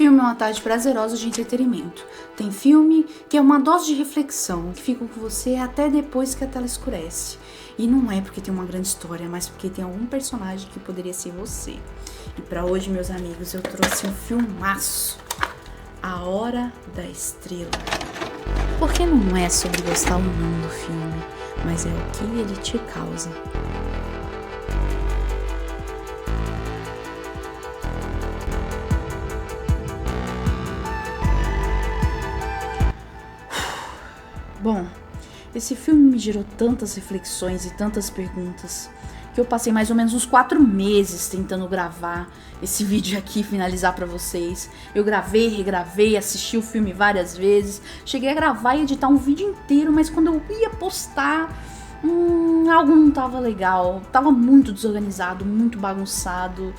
filme é uma tarde prazerosa de entretenimento. Tem filme que é uma dose de reflexão, que fica com você até depois que a tela escurece. E não é porque tem uma grande história, mas porque tem algum personagem que poderia ser você. E pra hoje, meus amigos, eu trouxe um filmaço. A Hora da Estrela. Porque não é sobre gostar ou não do filme, mas é o que ele te causa. Bom, esse filme me gerou tantas reflexões e tantas perguntas que eu passei mais ou menos uns 4 meses tentando gravar esse vídeo aqui e finalizar pra vocês. Eu gravei, regravei, assisti o filme várias vezes, cheguei a gravar e editar um vídeo inteiro, mas quando eu ia postar, algo não tava legal, tava muito desorganizado, muito bagunçado.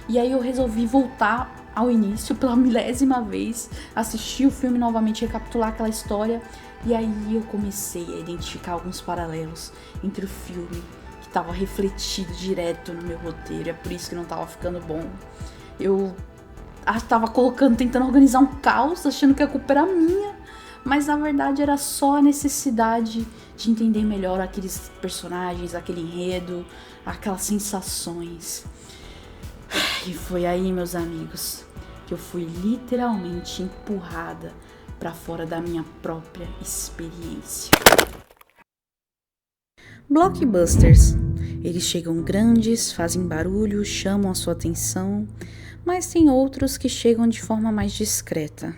E aí eu resolvi voltar ao início pela 1000ª vez, assistir o filme novamente, recapitular aquela história. E aí eu comecei a identificar alguns paralelos entre o filme, que estava refletido direto no meu roteiro, é por isso que não estava ficando bom. Eu estava tentando organizar um caos, achando que a culpa era minha, mas na verdade era só a necessidade de entender melhor aqueles personagens, aquele enredo, aquelas sensações. E foi aí, meus amigos, que eu fui literalmente empurrada para fora da minha própria experiência. Blockbusters. Eles chegam grandes, fazem barulho, chamam a sua atenção, mas tem outros que chegam de forma mais discreta.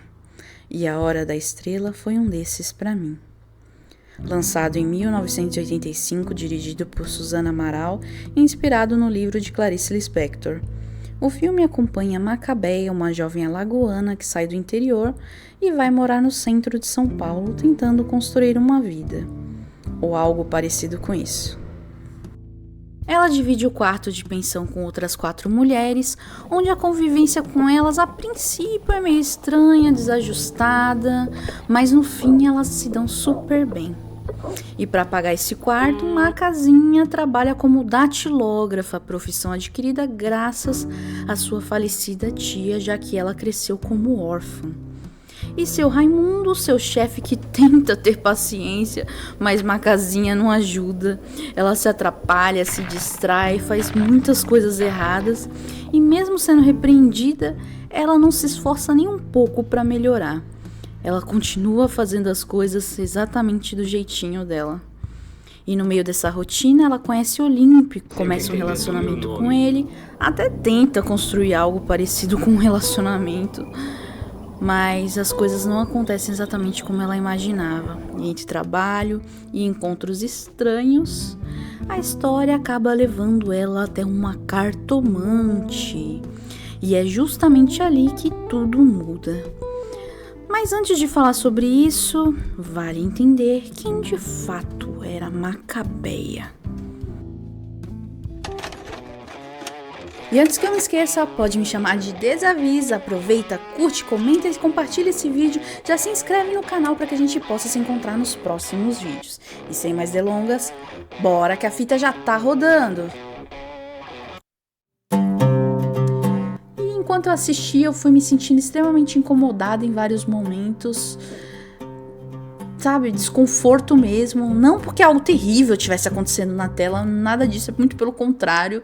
E A Hora da Estrela foi um desses para mim. Lançado em 1985, dirigido por Susana Amaral e inspirado no livro de Clarice Lispector. O filme acompanha Macabeia, uma jovem alagoana que sai do interior e vai morar no centro de São Paulo tentando construir uma vida, ou algo parecido com isso. Ela divide o quarto de pensão com outras 4 mulheres, onde a convivência com elas a princípio é meio estranha, desajustada, mas no fim elas se dão super bem. E para pagar esse quarto, Macazinha trabalha como datilógrafa, profissão adquirida graças à sua falecida tia, já que ela cresceu como órfã. E seu Raimundo, seu chefe, que tenta ter paciência, mas Macazinha não ajuda. Ela se atrapalha, se distrai, faz muitas coisas erradas e mesmo sendo repreendida, ela não se esforça nem um pouco para melhorar. Ela continua fazendo as coisas exatamente do jeitinho dela. E no meio dessa rotina, ela conhece Olímpico, começa um relacionamento com ele, até tenta construir algo parecido com um relacionamento. Mas as coisas não acontecem exatamente como ela imaginava. E entre trabalho e encontros estranhos, a história acaba levando ela até uma cartomante. E é justamente ali que tudo muda. Mas antes de falar sobre isso, vale entender quem de fato era Macabeia. E antes que eu me esqueça, pode me chamar de Desavisa. Aproveita, curte, comenta e compartilha esse vídeo. Já se inscreve no canal para que a gente possa se encontrar nos próximos vídeos. E sem mais delongas, bora que a fita já tá rodando! Enquanto eu assistia, eu fui me sentindo extremamente incomodada em vários momentos, sabe, desconforto mesmo, não porque algo terrível estivesse acontecendo na tela, nada disso, é muito pelo contrário,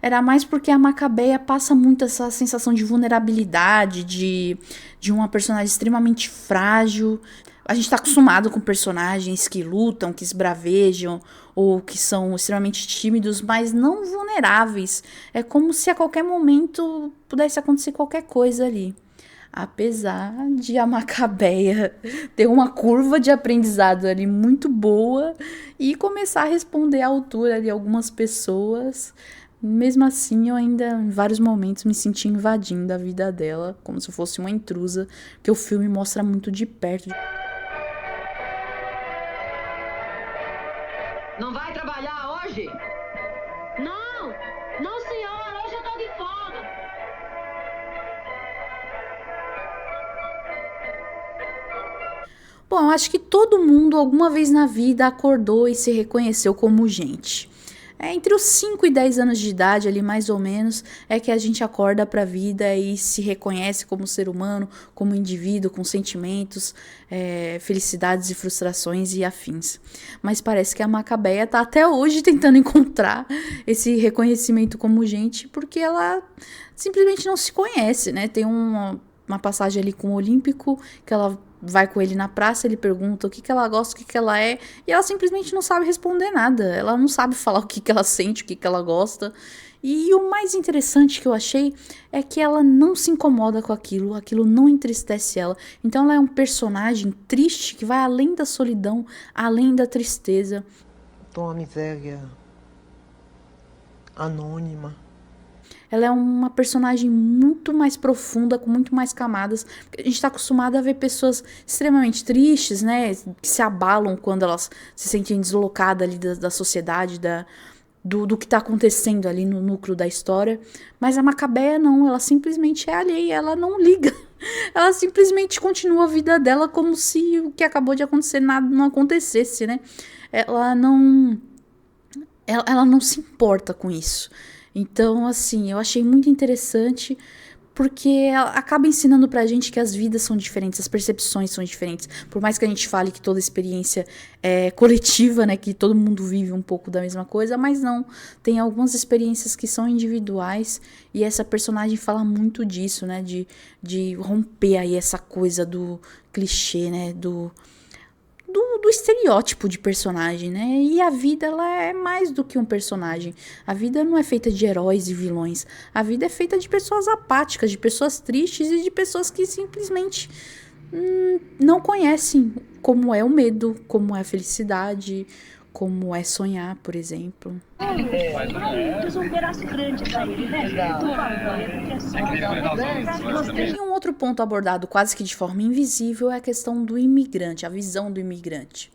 era mais porque a Macabeia passa muito essa sensação de vulnerabilidade, de uma personagem extremamente frágil. A gente tá acostumado com personagens que lutam, que esbravejam, ou que são extremamente tímidos, mas não vulneráveis. É como se a qualquer momento pudesse acontecer qualquer coisa ali. Apesar de a Macabeia ter uma curva de aprendizado ali muito boa e começar a responder à altura de algumas pessoas, mesmo assim eu ainda em vários momentos me senti invadindo a vida dela, como se eu fosse uma intrusa, que o filme mostra muito de perto. Não vai trabalhar hoje? Não senhor, hoje eu tô de folga. Bom, eu acho que todo mundo alguma vez na vida acordou e se reconheceu como gente. Entre os 5 e 10 anos de idade, ali mais ou menos, é que a gente acorda para a vida e se reconhece como ser humano, como indivíduo, com sentimentos, felicidades e frustrações e afins. Mas parece que a Macabeia tá até hoje tentando encontrar esse reconhecimento como gente, porque ela simplesmente não se conhece, né? Tem uma passagem ali com o Olímpico, que ela vai com ele na praça, ele pergunta o que ela gosta, o que ela é, e ela simplesmente não sabe responder nada. Ela não sabe falar o que ela sente, o que ela gosta. E o mais interessante que eu achei é que ela não se incomoda com aquilo não entristece ela. Então ela é um personagem triste que vai além da solidão, além da tristeza. Uma miséria anônima. Ela é uma personagem muito mais profunda, com muito mais camadas. A gente está acostumado a ver pessoas extremamente tristes, né? Que se abalam quando elas se sentem deslocadas ali da sociedade, do que está acontecendo ali no núcleo da história. Mas a Macabeia não, ela simplesmente é alheia, ela não liga. Ela simplesmente continua a vida dela como se o que acabou de acontecer nada não acontecesse, né? Ela não se importa com isso. Então, assim, eu achei muito interessante porque ela acaba ensinando pra gente que as vidas são diferentes, as percepções são diferentes. Por mais que a gente fale que toda experiência é coletiva, né, que todo mundo vive um pouco da mesma coisa, mas não. Tem algumas experiências que são individuais e essa personagem fala muito disso, né, de romper aí essa coisa do clichê, né, do estereótipo de personagem, né? E a vida, ela é mais do que um personagem. A vida não é feita de heróis e vilões. A vida é feita de pessoas apáticas, de pessoas tristes e de pessoas que simplesmente não conhecem como é o medo, como é a felicidade, como é sonhar, por exemplo. Fiz um pedaço grande pra ele, né? E um outro ponto abordado quase que de forma invisível é a questão do imigrante, a visão do imigrante.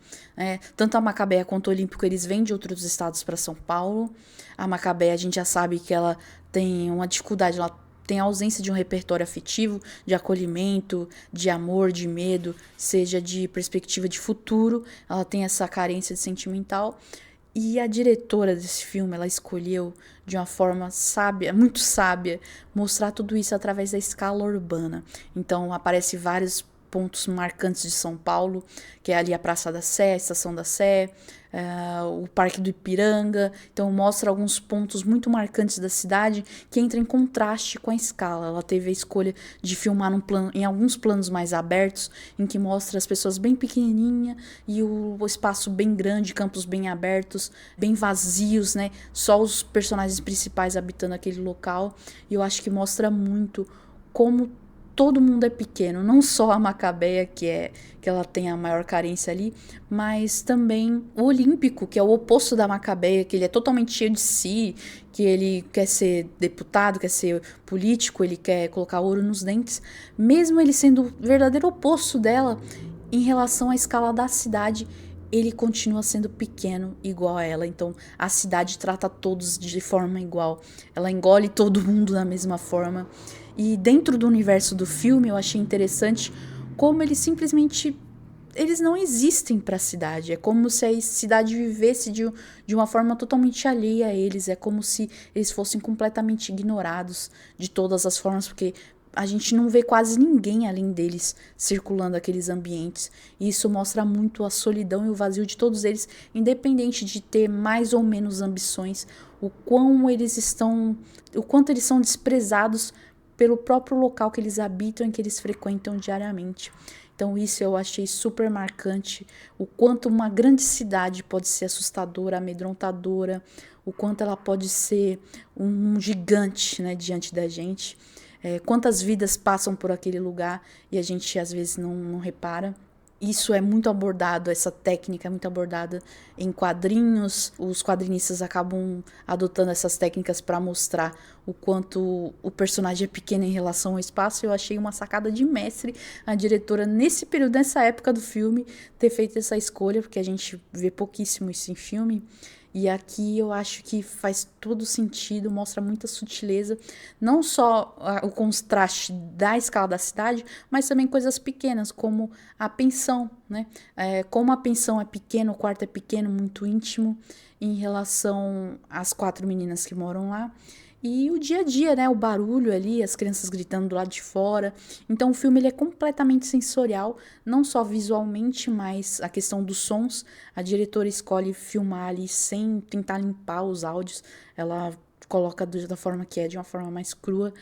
Tanto a Macabeia quanto o Olímpico, eles vêm de outros estados para São Paulo. A Macabeia, a gente já sabe que ela tem uma dificuldade, ela tem a ausência de um repertório afetivo, de acolhimento, de amor, de medo, seja de perspectiva de futuro, ela tem essa carência de sentimental. E a diretora desse filme, ela escolheu de uma forma sábia, muito sábia, mostrar tudo isso através da escala urbana. Então aparece vários pontos marcantes de São Paulo, que é ali a Praça da Sé, a Estação da Sé, o Parque do Ipiranga. Então mostra alguns pontos muito marcantes da cidade que entram em contraste com a escala. Ela teve a escolha de filmar em alguns planos mais abertos, em que mostra as pessoas bem pequenininhas e o espaço bem grande, campos bem abertos, bem vazios, né? Só os personagens principais habitando aquele local. E eu acho que mostra muito como todo mundo é pequeno, não só a Macabeia, que ela tem a maior carência ali, mas também o Olímpico, que é o oposto da Macabeia, que ele é totalmente cheio de si, que ele quer ser deputado, quer ser político, ele quer colocar ouro nos dentes, mesmo ele sendo o verdadeiro oposto dela, em relação à escala da cidade, ele continua sendo pequeno igual a ela. Então a cidade trata todos de forma igual, ela engole todo mundo da mesma forma. E dentro do universo do filme eu achei interessante como eles não existem para a cidade. É como se a cidade vivesse de uma forma totalmente alheia a eles. É como se eles fossem completamente ignorados de todas as formas, porque a gente não vê quase ninguém além deles circulando aqueles ambientes. E isso mostra muito a solidão e o vazio de todos eles, independente de ter mais ou menos ambições, o quanto eles são desprezados pelo próprio local que eles habitam e que eles frequentam diariamente. Então isso eu achei super marcante, o quanto uma grande cidade pode ser assustadora, amedrontadora, o quanto ela pode ser um gigante, né, diante da gente. Quantas vidas passam por aquele lugar e a gente às vezes não repara. Isso é muito abordado, essa técnica é muito abordada em quadrinhos. Os quadrinistas acabam adotando essas técnicas para mostrar o quanto o personagem é pequeno em relação ao espaço. Eu achei uma sacada de mestre a diretora, nesse período, nessa época do filme, ter feito essa escolha, porque a gente vê pouquíssimo isso em filme. E aqui eu acho que faz todo sentido, mostra muita sutileza, não só o contraste da escala da cidade, mas também coisas pequenas, como a pensão, né? Como a pensão é pequena, o quarto é pequeno, muito íntimo, em relação às 4 meninas que moram lá. E o dia a dia, né? O barulho ali, as crianças gritando do lado de fora. Então o filme ele é completamente sensorial, não só visualmente, mas a questão dos sons. A diretora escolhe filmar ali sem tentar limpar os áudios. Ela coloca da forma que é, de uma forma mais crua.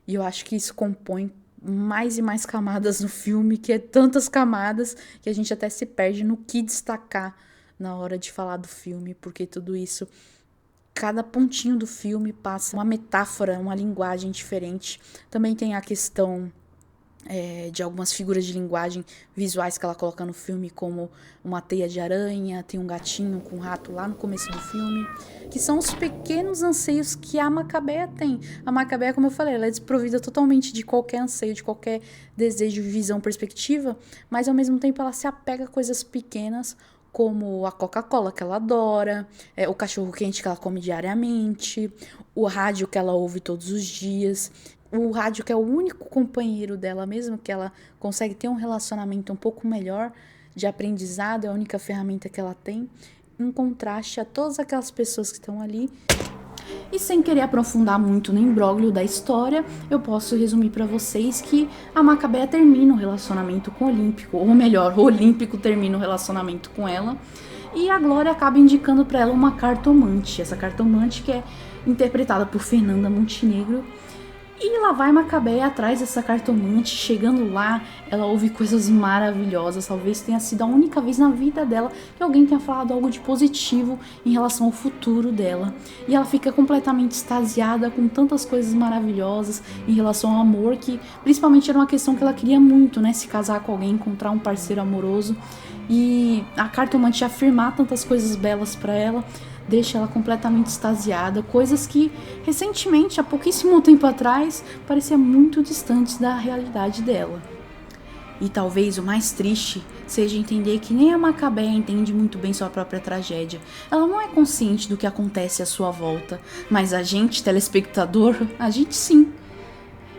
E eu acho que isso compõe mais e mais camadas no filme, que é tantas camadas que a gente até se perde no que destacar na hora de falar do filme, porque tudo isso, cada pontinho do filme passa uma metáfora, uma linguagem diferente. Também tem a questão de algumas figuras de linguagem visuais que ela coloca no filme, como uma teia de aranha, tem um gatinho com um rato lá no começo do filme, que são os pequenos anseios que a Macabea tem. A Macabea, como eu falei, ela é desprovida totalmente de qualquer anseio, de qualquer desejo, visão, perspectiva, mas ao mesmo tempo ela se apega a coisas pequenas, como a Coca-Cola que ela adora, o cachorro-quente que ela come diariamente, o rádio que ela ouve todos os dias, o rádio que é o único companheiro dela mesmo, que ela consegue ter um relacionamento um pouco melhor de aprendizado, é a única ferramenta que ela tem, em contraste a todas aquelas pessoas que estão ali. E sem querer aprofundar muito no imbróglio da história, eu posso resumir para vocês que a Macabea termina o relacionamento com o Olímpico, ou melhor, o Olímpico termina o relacionamento com ela, e a Glória acaba indicando para ela uma cartomante, essa cartomante que é interpretada por Fernanda Montenegro. E lá vai Macabea atrás dessa cartomante, chegando lá, ela ouve coisas maravilhosas, talvez tenha sido a única vez na vida dela que alguém tenha falado algo de positivo em relação ao futuro dela. E ela fica completamente extasiada com tantas coisas maravilhosas em relação ao amor, que principalmente era uma questão que ela queria muito, né, se casar com alguém, encontrar um parceiro amoroso. E a cartomante afirmar tantas coisas belas para ela deixa ela completamente extasiada, coisas que recentemente, há pouquíssimo tempo atrás, pareciam muito distantes da realidade dela. E talvez o mais triste seja entender que nem a Macabea entende muito bem sua própria tragédia. Ela não é consciente do que acontece à sua volta, mas a gente, telespectador, a gente sim.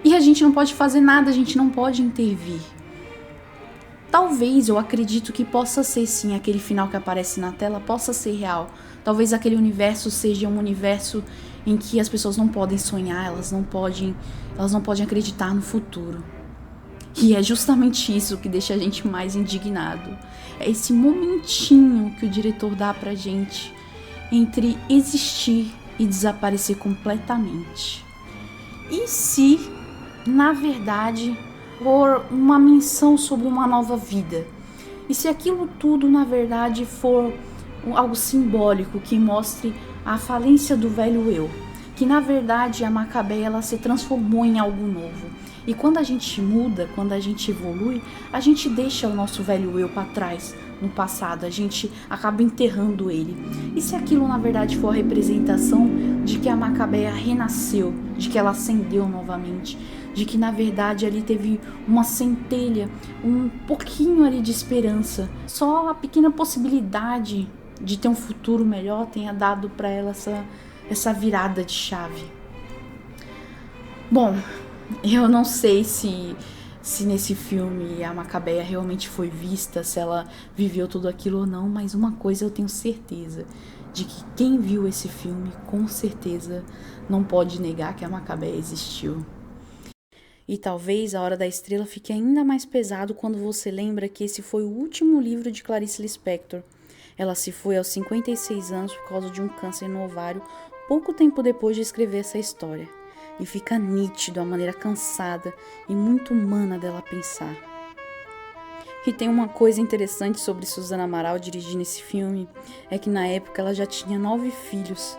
E a gente não pode fazer nada, a gente não pode intervir. Talvez eu acredito que possa ser sim, aquele final que aparece na tela possa ser real. Talvez aquele universo seja um universo em que as pessoas não podem sonhar, elas não podem acreditar no futuro. E é justamente isso que deixa a gente mais indignado. É esse momentinho que o diretor dá pra gente entre existir e desaparecer completamente. E se, na verdade, for uma menção sobre uma nova vida? E se aquilo tudo, na verdade, for algo simbólico que mostre a falência do velho eu? Que, na verdade, a Macabea ela se transformou em algo novo. E quando a gente muda, quando a gente evolui, a gente deixa o nosso velho eu para trás, no passado. A gente acaba enterrando ele. E se aquilo, na verdade, for a representação de que a Macabea renasceu, de que ela acendeu novamente, de que na verdade ali teve uma centelha, um pouquinho ali de esperança, só a pequena possibilidade de ter um futuro melhor tenha dado para ela essa virada de chave. Bom, eu não sei se nesse filme a Macabea realmente foi vista, se ela viveu tudo aquilo ou não, mas uma coisa eu tenho certeza, de que quem viu esse filme com certeza não pode negar que a Macabea existiu. E talvez A Hora da Estrela fique ainda mais pesado quando você lembra que esse foi o último livro de Clarice Lispector. Ela se foi aos 56 anos por causa de um câncer no ovário, pouco tempo depois de escrever essa história. E fica nítido a maneira cansada e muito humana dela pensar. E tem uma coisa interessante sobre Susana Amaral dirigindo esse filme, é que na época ela já tinha 9 filhos.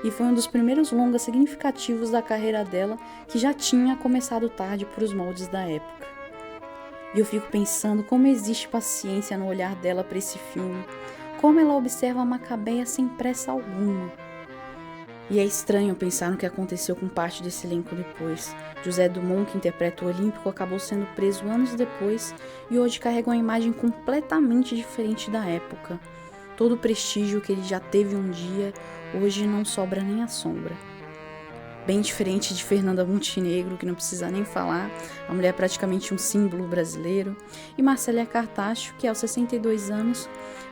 E foi um dos primeiros longas significativos da carreira dela, que já tinha começado tarde por os moldes da época. E eu fico pensando como existe paciência no olhar dela para esse filme, como ela observa a Macabea sem pressa alguma. E é estranho pensar no que aconteceu com parte desse elenco depois. José Dumont, que interpreta o Olímpico, acabou sendo preso anos depois e hoje carrega uma imagem completamente diferente da época. Todo o prestígio que ele já teve um dia, hoje não sobra nem a sombra. Bem diferente de Fernanda Montenegro, que não precisa nem falar, a mulher é praticamente um símbolo brasileiro, e Marcélia Cartacho, que aos 62 anos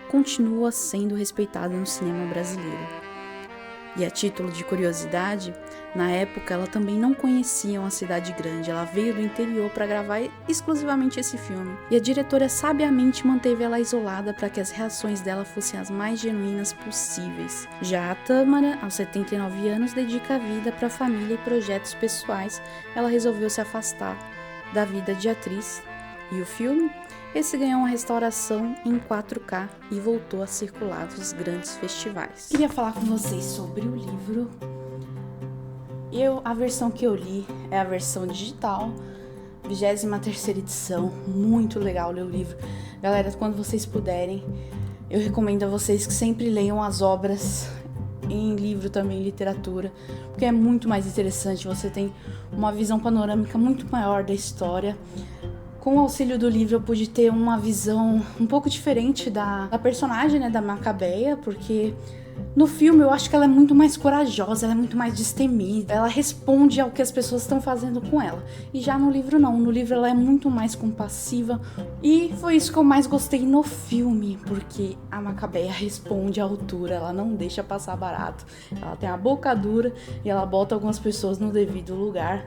continua sendo respeitada no cinema brasileiro. E a título de curiosidade, na época ela também não conhecia uma cidade grande, ela veio do interior para gravar exclusivamente esse filme. E a diretora sabiamente manteve ela isolada para que as reações dela fossem as mais genuínas possíveis. Já a Tâmara, aos 79 anos, dedica a vida para a família e projetos pessoais. Ela resolveu se afastar da vida de atriz. E o filme? Esse ganhou uma restauração em 4K e voltou a circular nos grandes festivais. Queria falar com vocês sobre o livro. A versão que eu li é a versão digital, 23ª edição, muito legal ler o livro. Galera, quando vocês puderem, eu recomendo a vocês que sempre leiam as obras em livro também, literatura, porque é muito mais interessante, você tem uma visão panorâmica muito maior da história. Com o auxílio do livro eu pude ter uma visão um pouco diferente da personagem, né, da Macabeia, porque no filme eu acho que ela é muito mais corajosa, ela é muito mais destemida, ela responde ao que as pessoas estão fazendo com ela. E já no livro não, no livro ela é muito mais compassiva, e foi isso que eu mais gostei no filme, porque a Macabeia responde à altura, ela não deixa passar barato, ela tem a boca dura e ela bota algumas pessoas no devido lugar.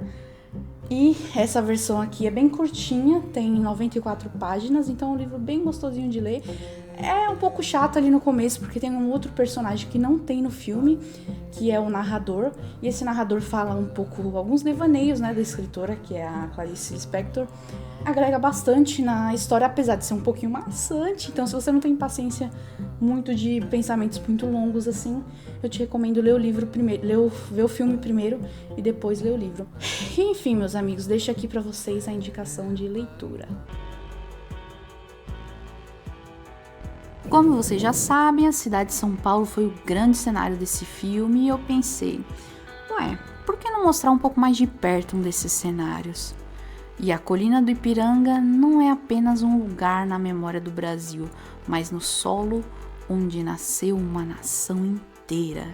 E essa versão aqui é bem curtinha, tem 94 páginas, então é um livro bem gostosinho de ler. É um pouco chato ali no começo, porque tem um outro personagem que não tem no filme, que é o narrador. E esse narrador fala um pouco, alguns devaneios, né, da escritora, que é a Clarice Lispector. Agrega bastante na história, apesar de ser um pouquinho maçante. Então, se você não tem paciência muito de pensamentos muito longos assim, eu te recomendo ler o livro primeiro, ver o filme primeiro e depois ler o livro. E, enfim, meus amigos, deixo aqui pra vocês a indicação de leitura. Como vocês já sabem, a cidade de São Paulo foi o grande cenário desse filme e eu pensei, por que não mostrar um pouco mais de perto um desses cenários? E a colina do Ipiranga não é apenas um lugar na memória do Brasil, mas no solo onde nasceu uma nação inteira.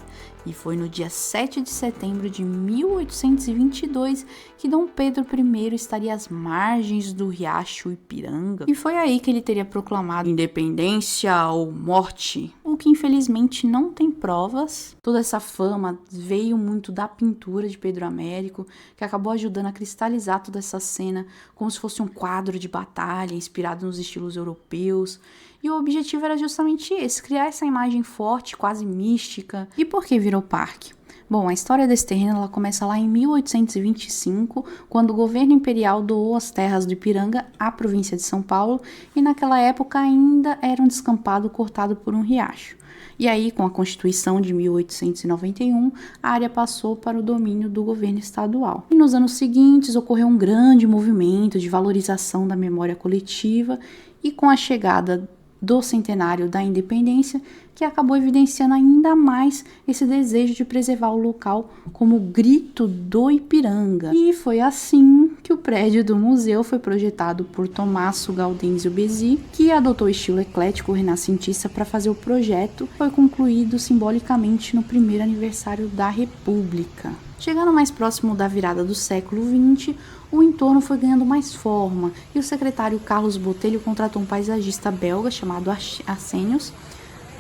E foi no dia 7 de setembro de 1822 que Dom Pedro I estaria às margens do riacho Ipiranga. E foi aí que ele teria proclamado independência ou morte, o que infelizmente não tem provas. Toda essa fama veio muito da pintura de Pedro Américo, que acabou ajudando a cristalizar toda essa cena como se fosse um quadro de batalha inspirado nos estilos europeus. E o objetivo era justamente esse, criar essa imagem forte, quase mística. E por que virou parque? Bom, a história desse terreno ela começa lá em 1825, quando o governo imperial doou as terras do Ipiranga à província de São Paulo, e naquela época ainda era um descampado cortado por um riacho. E aí, com a Constituição de 1891, a área passou para o domínio do governo estadual. E nos anos seguintes ocorreu um grande movimento de valorização da memória coletiva, e com a chegada do centenário da independência, que acabou evidenciando ainda mais esse desejo de preservar o local como grito do Ipiranga. E foi assim que o prédio do museu foi projetado por Tommaso Gaudenzio Bezzi, que adotou o estilo eclético renascentista para fazer o projeto. Foi concluído simbolicamente no primeiro aniversário da República. Chegando mais próximo da virada do século XX, o entorno foi ganhando mais forma e o secretário Carlos Botelho contratou um paisagista belga chamado Arsenius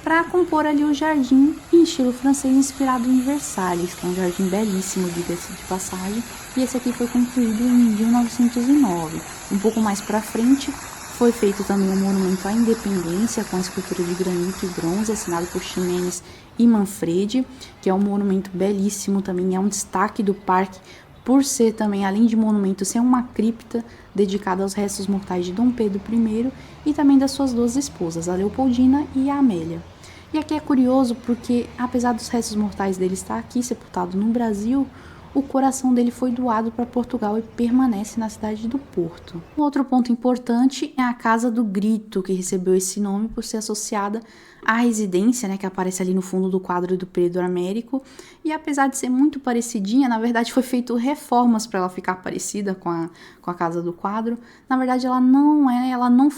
para compor ali o jardim em estilo francês inspirado em Versalhes, que é um jardim belíssimo, diga-se de passagem, e esse aqui foi concluído em 1909. Um pouco mais para frente foi feito também um monumento à independência com a escultura de granito e bronze assinado por Ximenes e Manfredi, que é um monumento belíssimo também, é um destaque do parque por ser também, além de monumento, ser uma cripta dedicada aos restos mortais de Dom Pedro I e também das suas duas esposas, a Leopoldina e a Amélia. E aqui é curioso porque, apesar dos restos mortais dele estar aqui sepultado no Brasil, o coração dele foi doado para Portugal e permanece na cidade do Porto. Um outro ponto importante é a Casa do Grito, que recebeu esse nome por ser associada à residência, né, que aparece ali no fundo do quadro do Pedro Américo, e apesar de ser muito parecidinha, na verdade foi feito reformas para ela ficar parecida com a Casa do Quadro. Na verdade ela não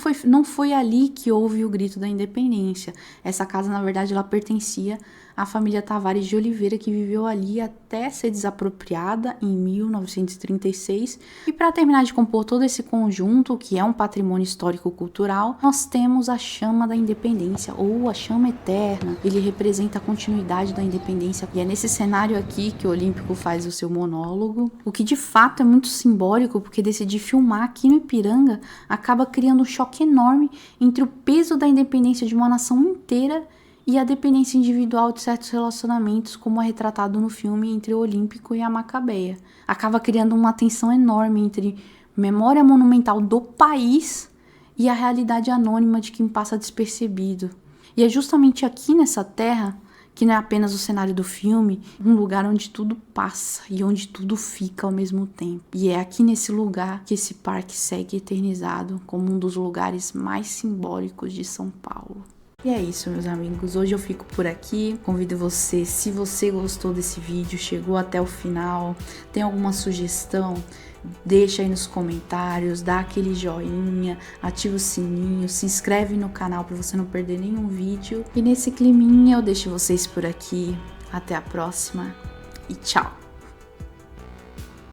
foi ali que houve o Grito da Independência. Essa casa, na verdade, ela pertencia à família Tavares de Oliveira, que viveu ali até ser desapropriada em 1936. E para terminar de compor todo esse conjunto, que é um patrimônio histórico-cultural, nós temos a Chama da Independência, ou a Chama Eterna. Ele representa a continuidade da independência, e é nesse cenário aqui que o Olímpico faz o seu monólogo, o que de fato é muito simbólico, porque decidir filmar aqui no Ipiranga acaba criando um choque enorme entre o peso da independência de uma nação inteira e a dependência individual de certos relacionamentos, como é retratado no filme entre o Olímpico e a Macabeia. Acaba criando uma tensão enorme entre memória monumental do país e a realidade anônima de quem passa despercebido. E é justamente aqui nessa terra, que não é apenas o cenário do filme, um lugar onde tudo passa e onde tudo fica ao mesmo tempo. E é aqui nesse lugar que esse parque segue eternizado como um dos lugares mais simbólicos de São Paulo. E é isso, meus amigos, hoje eu fico por aqui. Convido você, se você gostou desse vídeo, chegou até o final, tem alguma sugestão, deixa aí nos comentários, dá aquele joinha, ativa o sininho, se inscreve no canal para você não perder nenhum vídeo. E nesse climinha eu deixo vocês por aqui. Até a próxima e tchau!